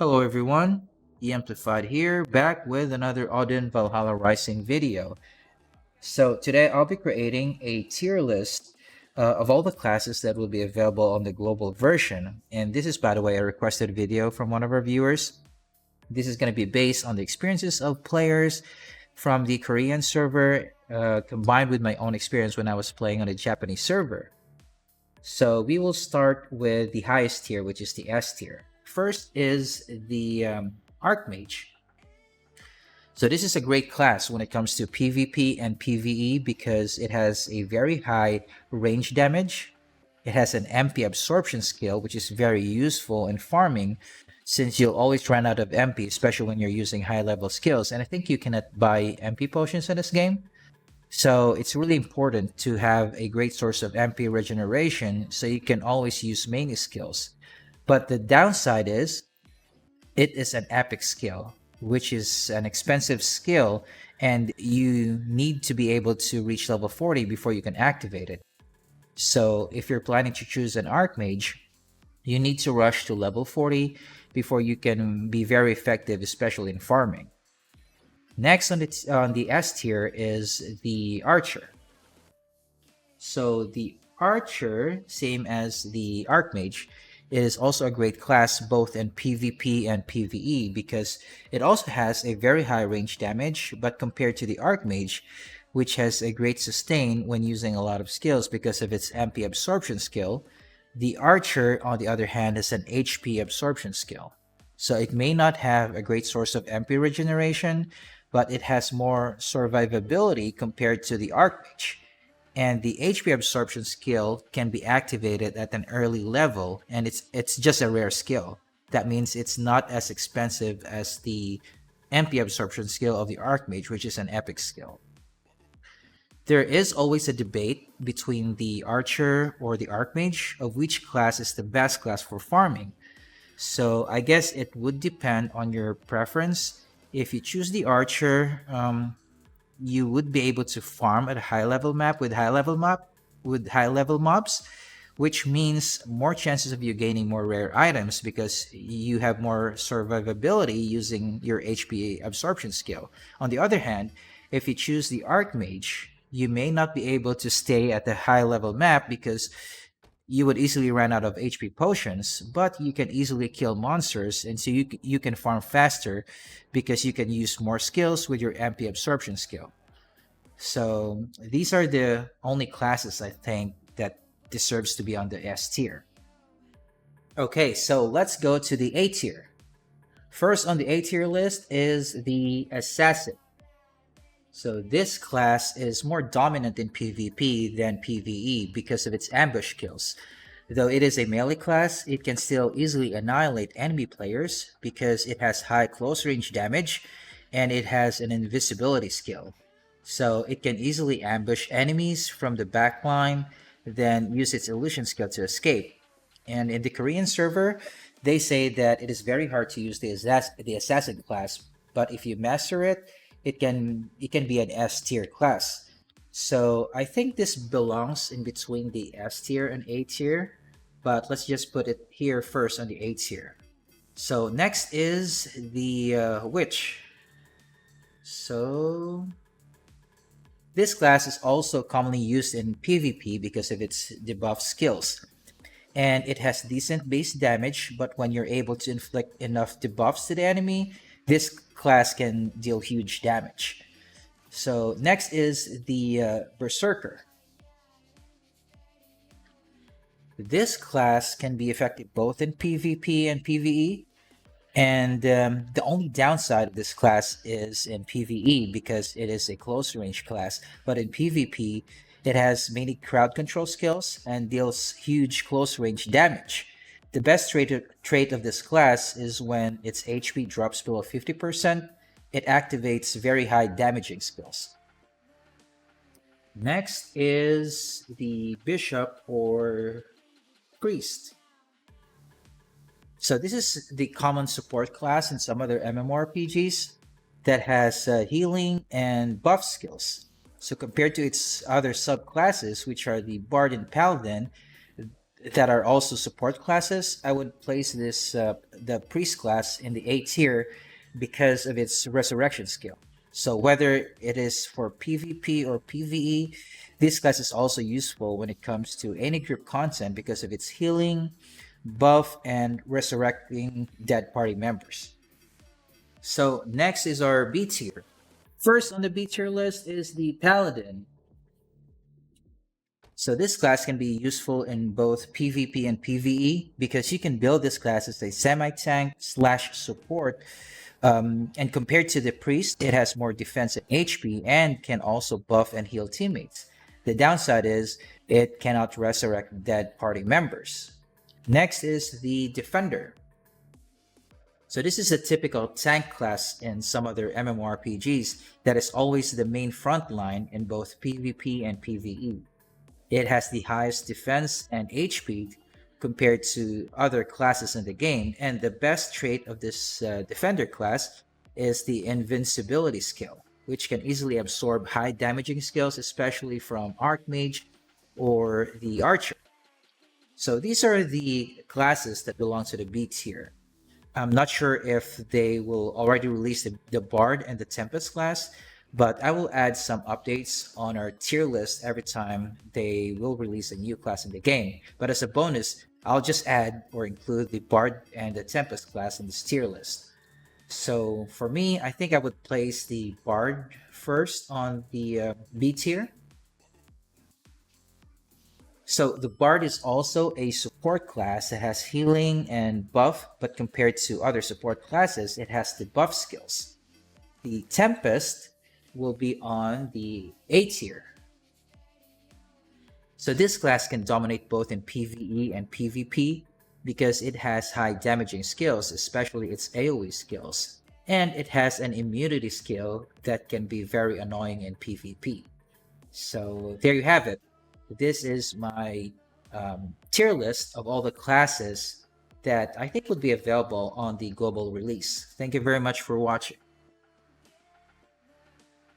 Hello everyone, E Amplified here, back with another Odin Valhalla Rising video. So today I'll be creating a tier list of all the classes that will be available on the global version. And this is, by the way, a requested video from one of our viewers. This is going to be based on the experiences of players from the Korean server combined with my own experience when I was playing on a Japanese server. So we will start with the highest tier, which is the S tier. First is the Archmage. So this is a great class when it comes to PvP and PvE because it has a very high range damage. It has an MP absorption skill, which is very useful in farming since you'll always run out of MP, especially when you're using high level skills. And I think you cannot buy MP potions in this game. So it's really important to have a great source of MP regeneration so you can always use melee skills. But the downside is it is an epic skill, which is an expensive skill, and you need to be able to reach level 40 before you can activate it. So if you're planning to choose an Archmage, you need to rush to level 40 before you can be very effective, especially in farming. Next on the S tier is the Archer. So the Archer, same as the Archmage, is also a great class both in PvP and PvE because it also has a very high range damage, but compared to the Archmage, which has a great sustain when using a lot of skills because of its MP absorption skill, the Archer, on the other hand, has an HP absorption skill. So it may not have a great source of MP regeneration, but it has more survivability compared to the Archmage. And the HP absorption skill can be activated at an early level, and it's just a rare skill. That means it's not as expensive as the MP absorption skill of the Archmage, which is an epic skill. There is always a debate between the Archer or the Archmage of which class is the best class for farming. So I guess it would depend on your preference. If you choose the Archer, you would be able to farm at a high level map with high level mobs, which means more chances of you gaining more rare items because you have more survivability using your HP absorption skill. On the other hand, if you choose the Archmage, you may not be able to stay at the high level map because you would easily run out of HP potions, but you can easily kill monsters, and so you can farm faster because you can use more skills with your MP absorption skill. So these are the only classes I think that deserves to be on the S tier. Okay, so let's go to the A tier. First on the A tier list is the Assassin. So this class is more dominant in PvP than PvE because of its ambush kills. Though it is a melee class, it can still easily annihilate enemy players because it has high close range damage and it has an invisibility skill. So it can easily ambush enemies from the backline, then use its illusion skill to escape. And in the Korean server, they say that it is very hard to use the assassin class, but if you master it, it can be an S tier class. So I think this belongs in between the S tier and A tier, but let's just put it here first on the A tier. So next is the Witch. So this class is also commonly used in PvP because of its debuff skills. And it has decent base damage, but when you're able to inflict enough debuffs to the enemy, this class can deal huge damage. So next is the Berserker. This class can be effective both in PvP and PvE, and the only downside of this class is in PvE because it is a close range class, but in PvP it has many crowd control skills and deals huge close range damage. The best trait of this class is when its HP drops below 50%, it activates very high damaging skills. Next is the Bishop or Priest. So this is the common support class in some other MMORPGs that has healing and buff skills. So compared to its other subclasses, which are the Bard and Paladin, that are also support classes, I would place this the priest class in the A tier because of its resurrection skill. So whether it is for PvP or PvE, this class is also useful when it comes to any group content because of its healing, buff, and resurrecting dead party members. So next is our B tier. First on the B tier list is the Paladin. So this class can be useful in both PvP and PvE because you can build this class as a semi-tank slash support. And compared to the priest, it has more defense and HP and can also buff and heal teammates. The downside is it cannot resurrect dead party members. Next is the Defender. So this is a typical tank class in some other MMORPGs that is always the main front line in both PvP and PvE. It has the highest defense and HP compared to other classes in the game, and the best trait of this defender class is the invincibility skill, which can easily absorb high damaging skills, especially from Archmage or the Archer. So these are the classes that belong to the B tier. I'm not sure if they will already release the Bard and the Tempest class, but I will add some updates on our tier list every time they will release a new class in the game. But as a bonus, I'll just add or include the Bard and the Tempest class in this tier list. So for me, I think I would place the Bard first on the B tier. So the Bard is also a support class that has healing and buff, but compared to other support classes, it has the buff skills. The Tempest will be on the A tier. So this class can dominate both in PvE and PvP because it has high damaging skills, especially its AoE skills. And it has an immunity skill that can be very annoying in PvP. So there you have it. This is my tier list of all the classes that I think would be available on the global release. Thank you very much for watching.